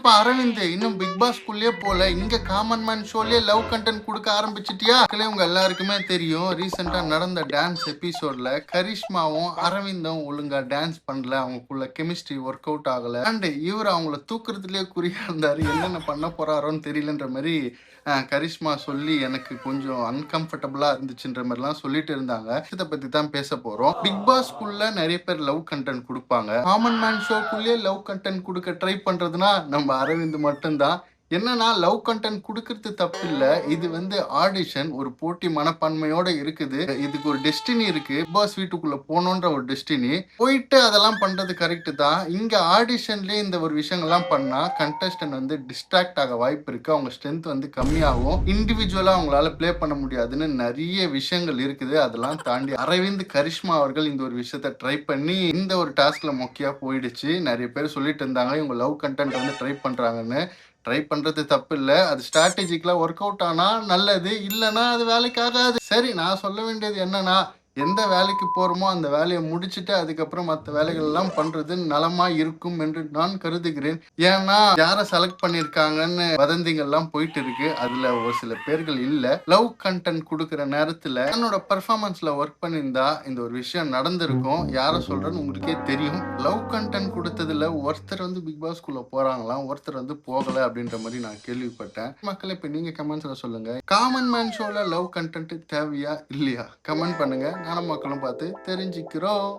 இப்ப அரவிந்த் இன்னும் பிக் பாஸ்குள்ளே போல இங்க காமன் மேன் ஷோலயே லவ் கண்டென்ட் கொடுக்க ஆரம்பிச்சிட்டியா? உங்க எல்லாருக்குமே தெரியும் ரீசெண்டா நடந்த டான்ஸ் எபிசோட்ல கரிஷ்மாவும் அரவிந்தும் ஒழுங்கா டான்ஸ் பண்ணல, அவங்களுக்குள்ள கெமிஸ்ட்ரி ஒர்க் அவுட் ஆகல. அண்ட் இவர் அவங்கள தூக்குறதுலயே குறியா இருந்தாரு. என்னென்ன பண்ண போறாரோன்னு தெரியலன்ற மாதிரி கரிஷ்மா சொல்லி எனக்கு கொஞ்சம் அன்கம்ஃபர்டபுளா இருந்துச்சுன்ற மாதிரிலாம் சொல்லிட்டு இருந்தாங்க. இதை பத்தி தான் பேச போறோம். பிக் பாஸ்குள்ள நிறைய பேர் லவ் கண்டென்ட் கொடுப்பாங்க. காமன் மேன் ஷோக்குள்ளேயே லவ் கண்டென்ட் கொடுக்க ட்ரை பண்றதுன்னா நம்ம அரவிந்த் மட்டும்தான். என்னன்னா லவ் கண்டென்ட் கொடுக்கறது தப்பு இல்ல. இது வந்து ஆடிஷன், ஒரு போட்டி மனப்பான்மையோட இருக்குது. இதுக்கு ஒரு டெஸ்டினி இருக்கு. பிக் பாஸ் வீட்டுக்குள்ள போகணுன்ற ஒரு டெஸ்டினி போயிட்டு அதெல்லாம் பண்றது கரெக்ட் தான். இங்க ஆடிஷன்லயே இந்த ஒரு விஷயங்கள்லாம் பண்ணா கண்டஸ்டன்ட் வந்து டிஸ்ட்ராக்ட் ஆக வாய்ப்பு இருக்கு. அவங்க ஸ்ட்ரென்த் வந்து கம்மியாகும். இண்டிவிஜுவலா அவங்களால பிளே பண்ண முடியாதுன்னு நிறைய விஷயங்கள் இருக்குது. அதெல்லாம் தாண்டி அரவிந்த் கரிஷ்மா அவர்கள் இந்த ஒரு விஷயத்த ட்ரை பண்ணி இந்த ஒரு டாஸ்க்ல மொக்கையா போயிடுச்சு. நிறைய பேர் சொல்லிட்டு இருந்தாங்க இவங்க லவ் கண்டென்ட் வந்து ட்ரை பண்றாங்கன்னு. ட்ரை பண்றது தப்பு இல்ல. அது ஸ்ட்ராட்டஜிக்கலா ஒர்க் அவுட் ஆனா நல்லது, இல்லைன்னா அது வேலைக்கு ஆகாது. சரி, நான் சொல்ல வேண்டியது என்னன்னா எந்த வேலைக்கு போறோமோ அந்த வேலையை முடிச்சுட்டு அதுக்கப்புறம் மற்ற வேலைகள் எல்லாம் பண்றது நலமா இருக்கும் என்று நான் கருதுகிறேன். ஏன்னா யாரை செலக்ட் பண்ணிருக்காங்கன்னு வதந்திகள்லாம் போயிட்டு இருக்கு. அதுல ஒரு சில பேர்கள் இல்ல. லவ் கண்டென்ட் கொடுக்குற நேரத்துல என்னோட பெர்ஃபார்மன்ஸ்ல ஒர்க் பண்ணியிருந்தா இந்த ஒரு விஷயம் நடந்திருக்கும். யாரை சொல்றேன்னு உங்களுக்கே தெரியும். லவ் கண்டென்ட் கொடுத்ததுல ஒருத்தர் வந்து பிக் பாஸ்குள்ள போறாங்களாம், ஒருத்தர் வந்து போகல அப்படின்ற மாதிரி நான் கேள்விப்பட்டேன். மக்கள் இப்ப நீங்க கமெண்ட்ஸ்ல சொல்லுங்க, காமன் மேன் ஷோல லவ் கண்டென்ட் தேவையா இல்லையா? கமெண்ட் பண்ணுங்க. நானும் மக்களும் பார்த்து தெரிஞ்சுக்கிறோம்.